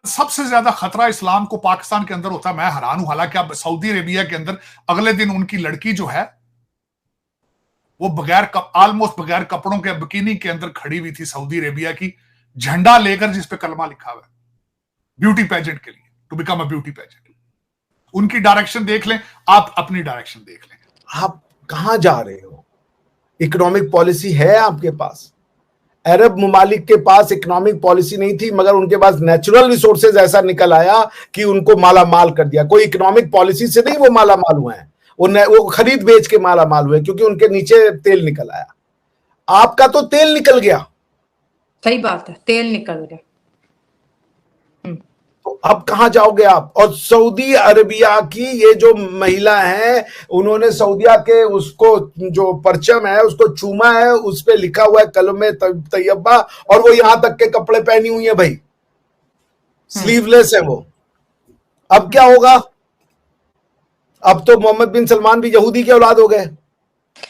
सबसे ज्यादा खतरा इस्लाम को पाकिस्तान के अंदर होता है, मैं हैरान हूं। हालांकि अब सऊदी अरेबिया के अंदर अगले दिन उनकी लड़की जो है वो ऑलमोस्ट बगैर कपड़ों के बिकिनी के अंदर खड़ी हुई थी, सऊदी अरेबिया की, झंडा लेकर जिस पे कलमा लिखा हुआ है, ब्यूटी पेजेंट के लिए, to become a beauty pageant. उनकी डायरेक्शन देख लें, आप अपनी डायरेक्शन देख लें। आप कहां जा रहे हो? इकोनॉमिक पॉलिसी है आपके पास? अरब ममालिक के पास इकोनॉमिक पॉलिसी नहीं थी, मगर उनके पास नेचुरल रिसोर्सेज ऐसा निकल आया कि उनको माला माल कर दिया। कोई इकोनॉमिक पॉलिसी से नहीं वो माला माल हुए हैं, वो खरीद बेच के माला माल हुए, क्योंकि उनके नीचे तेल निकल आया। आपका तो तेल निकल गया। सही बात है, तेल निकल गया। तो अब कहां जाओगे आप? और सऊदी अरबिया की ये जो महिला है, उन्होंने सऊदिया के उसको जो परचम है उसको चूमा है, उस पे लिखा हुआ है कलमे तैयबा, और वो यहां तक के कपड़े पहनी हुई है भाई, स्लीवलेस है वो। अब क्या होगा? अब तो मोहम्मद बिन सलमान भी यहूदी के औलाद हो गए।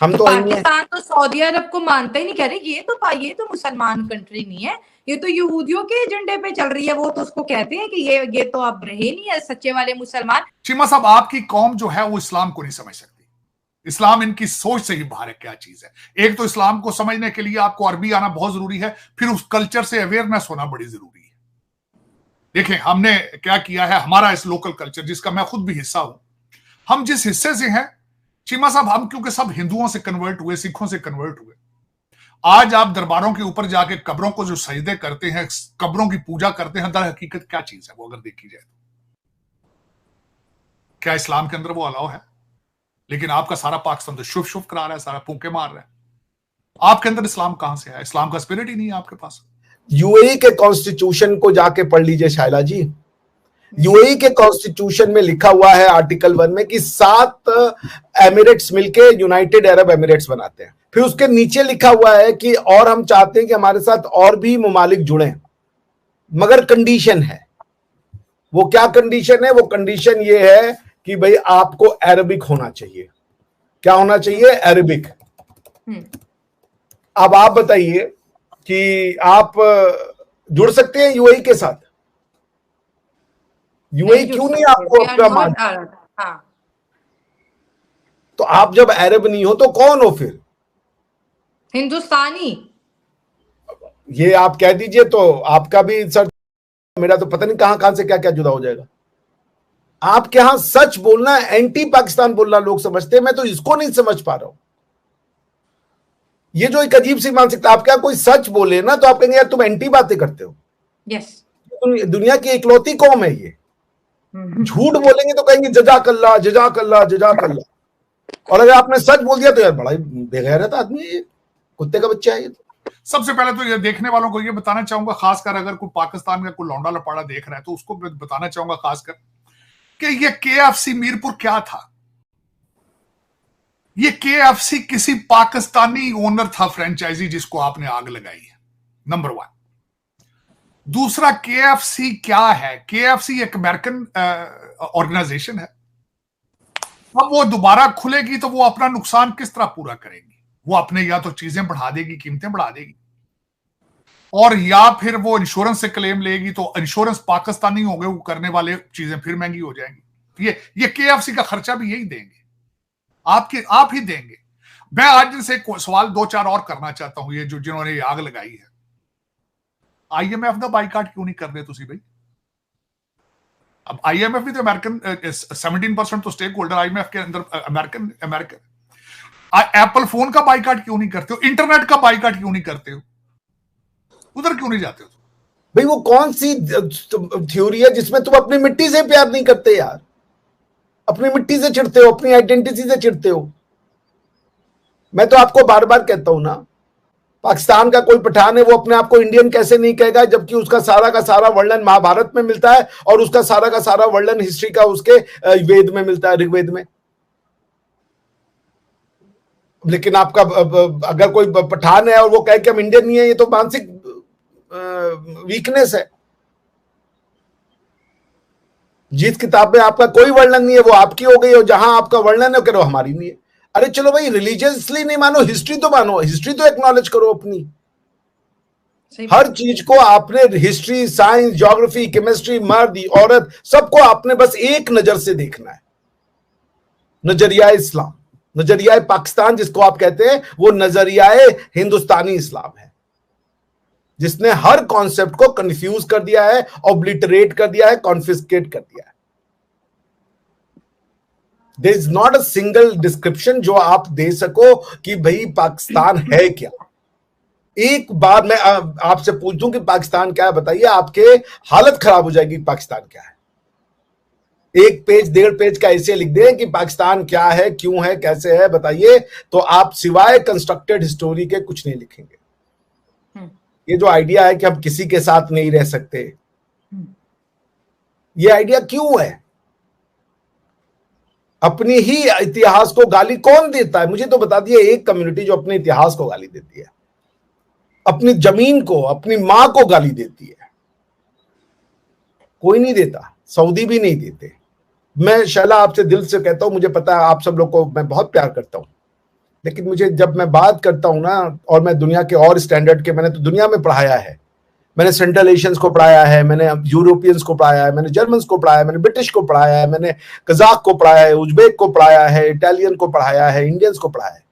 हम तो पाकिस्तान तो सऊदी अरब को मानते ही नहीं, कह रहे ये तो मुसलमान कंट्री नहीं है, ये तो यहूदियों के एजेंडे पे चल रही है। वो तो उसको कहते हैं कि ये तो अब रहे नहीं है सच्चे वाले मुसलमान। चीमा साहब, आपकी कौम जो है वो इस्लाम को नहीं समझ सकती। इस्लाम इनकी सोच से ही बाहर है क्या चीज है। एक तो इस्लाम को समझने के लिए आपको अरबी आना बहुत जरूरी है, फिर उस कल्चर से अवेयरनेस होना बड़ी जरूरी है। देखें हमने क्या किया है, हमारा इस लोकल कल्चर जिसका मैं खुद भी हिस्सा हूं, हम जिस हिस्से से हैं चीमा साहब, हम क्योंकि सब हिंदुओं से कन्वर्ट हुए, सिखों से कन्वर्ट हुए, आज आप दरबारों के ऊपर जाके कब्रों को जो सजदे करते हैं, कब्रों की पूजा करते हैं, दर हकीकत क्या चीज है वो अगर देखी जाए तो क्या इस्लाम के अंदर वो अलाउ है? लेकिन आपका सारा पाकिस्तान तो शुभ शुभ करा रहा है, सारा फूंके मार रहा है। आपके अंदर इस्लाम कहां से है? इस्लाम का स्पिरिट ही नहीं है आपके पास। यूएई के कॉन्स्टिट्यूशन को जाके पढ़ लीजिए शाइला जी। यूएई के कॉन्स्टिट्यूशन में लिखा हुआ है आर्टिकल 1 में कि 7 एमिरेट्स मिलके यूनाइटेड अरब एमिरेट्स बनाते हैं। फिर उसके नीचे लिखा हुआ है कि और हम चाहते हैं कि हमारे साथ और भी ममालिक जुड़े, मगर कंडीशन है। वो क्या कंडीशन है? वो कंडीशन ये है कि भाई आपको अरबिक होना चाहिए। क्या होना चाहिए? अरबिक। अब आप बताइए कि आप जुड़ सकते हैं यूएई के साथ? यूएई क्यों नहीं आपको अपना मानता? तो आप जब अरब नहीं हो तो कौन हो फिर? हिंदुस्तानी। ये आप कह दीजिए तो आपका भी सर, मेरा तो पता नहीं कहां से क्या क्या जुदा हो जाएगा। आपके यहां सच बोलना एंटी पाकिस्तान बोलना लोग समझते हैं, मैं तो इसको नहीं समझ पा रहा हूं। ये जो एक अजीब सी मानसिकता, आप क्या कोई सच बोले ना तो आप कहेंगे यार तुम एंटी बातें करते हो। यस। दुनिया की इकलौती कौम है ये। झूठ बोलेंगे तो कहेंगे जजाकल्ला जजाकल्ला जजाकल्ला, और अगर आपने सच बोल दिया तो यार बड़ा ही बेगैरत आदमी है, कुत्ते का बच्चा है ये। सबसे पहले तो ये देखने वालों को ये बताना चाहूंगा, खासकर अगर कोई पाकिस्तान का कोई लौंडा लपाड़ा देख रहा है तो उसको बताना चाहूंगा खासकर कि ये केएफसी मीरपुर क्या था। ये केएफसी किसी पाकिस्तानी ओनर था, फ्रेंचाइजी, जिसको आपने आग लगाई है, नंबर 1। दूसरा, केएफसी क्या है? केएफसी एक अमेरिकन ऑर्गेनाइजेशन है। अब वो दोबारा खुलेगी तो वो अपना नुकसान किस तरह पूरा करेगी? वो अपने या तो चीजें बढ़ा देगी, कीमतें बढ़ा देगी, और या फिर वो इंश्योरेंस से क्लेम लेगी, तो इंश्योरेंस पाकिस्तानी हो गए, वो करने वाले चीजें फिर महंगी हो जाएंगी। ये केएफसी का खर्चा भी यही देंगे, आप ही देंगे। मैं आज से सवाल 2-4 और करना चाहता हूं। ये जो जिन्होंने ये आग लगाई है, आईएमएफ का बाइकाट क्यों नहीं कर रहे तुसी भाई? अब आईएमएफ भी तो अमेरिकन, 17% तो स्टेक होल्डर आईएमएफ के अंदर अमेरिकन। एप्पल फोन का बाइकाट क्यों नहीं करते हो? इंटरनेट का बाइकाट क्यों नहीं करते हो? उधर क्यों नहीं जाते हो भाई? वो कौन सी थ्योरी है जिसमें तुम अपनी मिट्टी से प्यार नहीं करते यार? अपनी मिट्टी से चिढ़ते हो, अपनी आइडेंटिटी से चिढ़ते हो। मैं तो आपको बार बार कहता हूं ना, पाकिस्तान का कोई पठान है वो अपने आप को इंडियन कैसे नहीं कहेगा, जबकि उसका सारा का सारा वर्णन महाभारत में मिलता है और उसका सारा का सारा वर्णन हिस्ट्री का उसके वेद में मिलता है, ऋग्वेद में। लेकिन आपका अगर कोई पठान है और वो कहे कि हम इंडियन नहीं है, ये तो मानसिक वीकनेस है। जिस किताब में आपका कोई वर्णन नहीं है वो आपकी हो गई, और जहां आपका वर्णन है करो हमारी नहीं है। अरे चलो भाई, रिलीजियसली नहीं मानो, हिस्ट्री तो मानो, हिस्ट्री तो एक्नॉलेज करो अपनी। हर चीज को आपने हिस्ट्री, साइंस, ज्योग्राफी, केमिस्ट्री, मर्द, औरत, सबको आपने बस एक नजर से देखना है। नजरिया इस्लाम, नजरिया पाकिस्तान जिसको आप कहते हैं, वो नजरिया हिंदुस्तानी इस्लाम है, जिसने हर कॉन्सेप्ट को कंफ्यूज कर दिया है, ऑब्लिटरेट कर दिया है, कॉन्फिस्केट कर दिया है। There is not a single description जो आप दे सको कि भाई पाकिस्तान है क्या। एक बार मैं आपसे पूछूं कि पाकिस्तान क्या है, बताइए, आपके हालत खराब हो जाएगी। पाकिस्तान क्या है? एक पेज, 1.5 पेज का ऐसे लिख दें कि पाकिस्तान क्या है, क्यों है, कैसे है, बताइए, तो आप सिवाय कंस्ट्रक्टेड हिस्टोरी के कुछ नहीं लिखेंगे। ये जो आइडिया है कि हम किसी के साथ नहीं रह सकते, ये आइडिया क्यों है? अपनी ही इतिहास को गाली कौन देता है? मुझे तो बता दिए एक कम्युनिटी जो अपने इतिहास को गाली देती है, अपनी जमीन को, अपनी मां को गाली देती है। कोई नहीं देता, सऊदी भी नहीं देते। मैं शैला आपसे दिल से कहता हूं, मुझे पता है आप सब लोग को मैं बहुत प्यार करता हूं, लेकिन मुझे जब मैं बात करता हूं ना, और मैं दुनिया के और स्टैंडर्ड के, मैंने तो दुनिया में पढ़ाया है, मैंने सेंट्रल एशियंस को पढ़ाया है, मैंने यूरोपियंस को पढ़ाया है, मैंने जर्मन्स को पढ़ाया है, मैंने ब्रिटिश को पढ़ाया है, मैंने कजाक को पढ़ाया है, उज्बेक को पढ़ाया है, इटालियन को पढ़ाया है, इंडियंस को पढ़ाया है।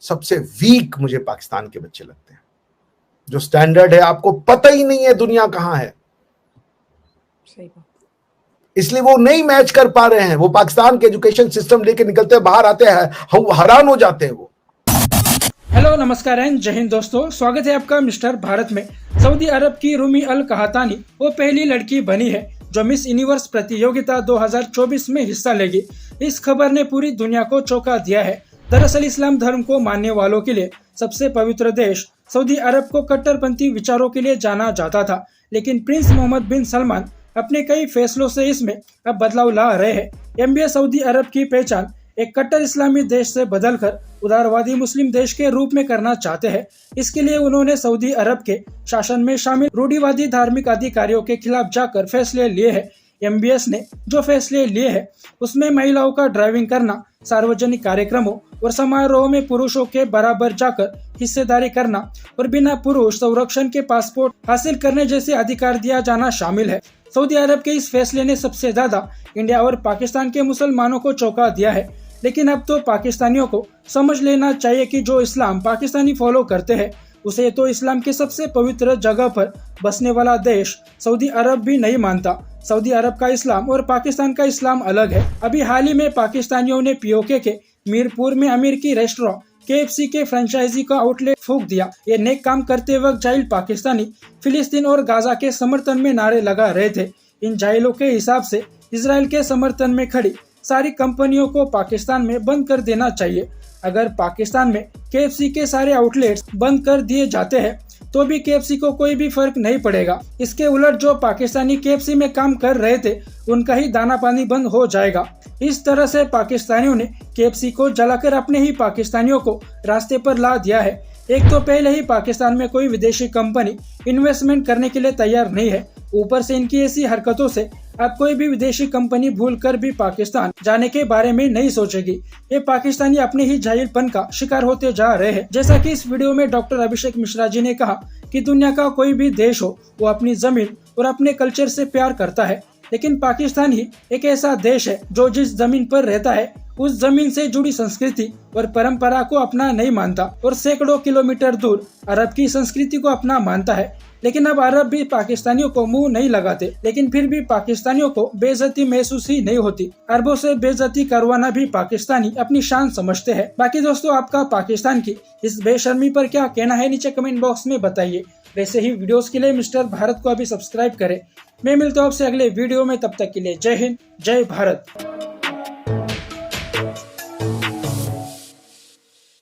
सबसे वीक मुझे पाकिस्तान के बच्चे लगते हैं। जो स्टैंडर्ड है आपको पता ही नहीं है दुनिया कहां है, इसलिए वो नहीं मैच कर पा रहे हैं। वो पाकिस्तान के एजुकेशन सिस्टम लेके निकलते हैं, बाहर आते हैं, हैरान हो जाते हैं वो। हेलो, नमस्कार एंड जय हिंद दोस्तों, स्वागत है आपका मिस्टर भारत में। सऊदी अरब की रूमी अल कहातानी वो पहली लड़की बनी है जो मिस यूनिवर्स प्रतियोगिता 2024 में हिस्सा लेगी। इस खबर ने पूरी दुनिया को चौंका दिया है। दरअसल इस्लाम धर्म को मानने वालों के लिए सबसे पवित्र देश सऊदी अरब को कट्टरपंथी विचारों के लिए जाना जाता था, लेकिन प्रिंस मोहम्मद बिन सलमान अपने कई फैसलों से इसमें अब बदलाव ला रहे हैं। एमबीए सऊदी अरब की पहचान एक कट्टर इस्लामी देश से बदलकर उदारवादी मुस्लिम देश के रूप में करना चाहते हैं। इसके लिए उन्होंने सऊदी अरब के शासन में शामिल रूढ़िवादी धार्मिक अधिकारियों के खिलाफ जाकर फैसले लिए हैं। एमबीएस ने जो फैसले लिए हैं उसमें महिलाओं का ड्राइविंग करना, सार्वजनिक कार्यक्रमों और समारोह में पुरुषों के बराबर जाकर हिस्सेदारी करना और बिना पुरुष संरक्षण के पासपोर्ट हासिल करने जैसे अधिकार दिया जाना शामिल है। सऊदी अरब के इस फैसले ने सबसे ज्यादा इंडिया और पाकिस्तान के मुसलमानों को चौंका दिया है, लेकिन अब तो पाकिस्तानियों को समझ लेना चाहिए कि जो इस्लाम पाकिस्तानी फॉलो करते हैं उसे तो इस्लाम के सबसे पवित्र जगह पर बसने वाला देश सऊदी अरब भी नहीं मानता। सऊदी अरब का इस्लाम और पाकिस्तान का इस्लाम अलग है। अभी हाल ही में पाकिस्तानियों ने पीओके के मीरपुर में अमेरिकी रेस्टोरेंट KFC के फ्रेंचाइजी का आउटलेट फूंक दिया। ये नेक काम करते वक्त जाहिल पाकिस्तानी फिलिस्तीन और गाजा के समर्थन में नारे लगा रहे थे। इन जाहिलों के हिसाब से इजराइल के समर्थन में खड़ी सारी कंपनियों को पाकिस्तान में बंद कर देना चाहिए। अगर पाकिस्तान में KFC के सारे आउटलेट्स बंद कर दिए जाते हैं तो भी KFC को कोई भी फर्क नहीं पड़ेगा। इसके उलट जो पाकिस्तानी KFC में काम कर रहे थे उनका ही दाना पानी बंद हो जाएगा। इस तरह से पाकिस्तानियों ने KFC को जलाकर अपने ही पाकिस्तानियों को रास्ते पर ला दिया है। एक तो पहले ही पाकिस्तान में कोई विदेशी कंपनी इन्वेस्टमेंट करने के लिए तैयार नहीं है, ऊपर से इनकी ऐसी हरकतों से अब कोई भी विदेशी कंपनी भूलकर भी पाकिस्तान जाने के बारे में नहीं सोचेगी। ये पाकिस्तानी अपने ही जाहिलपन का शिकार होते जा रहे हैं। जैसा कि इस वीडियो में डॉक्टर अभिषेक मिश्रा जी ने कहा कि दुनिया का कोई भी देश हो वो अपनी जमीन और अपने कल्चर से प्यार करता है, लेकिन पाकिस्तान ही एक ऐसा देश है जो जिस जमीन पर रहता है उस जमीन से जुड़ी संस्कृति और परंपरा को अपना नहीं मानता और सैकड़ों किलोमीटर दूर अरब की संस्कृति को अपना मानता है। लेकिन अब अरब भी पाकिस्तानियों को मुंह नहीं लगाते, लेकिन फिर भी पाकिस्तानियों को बेइज्जती महसूस ही नहीं होती। अरबों से बेइज्जती करवाना भी पाकिस्तानी अपनी शान समझते हैं। बाकी दोस्तों, आपका पाकिस्तान की इस बेशर्मी पर क्या कहना है नीचे कमेंट बॉक्स में बताइए। वैसे ही वीडियोस के लिए मिस्टर भारत को अभी सब्सक्राइब करें। मैं मिलता हूँ आपसे अगले वीडियो में, तब तक के लिए जय हिंद, जय भारत।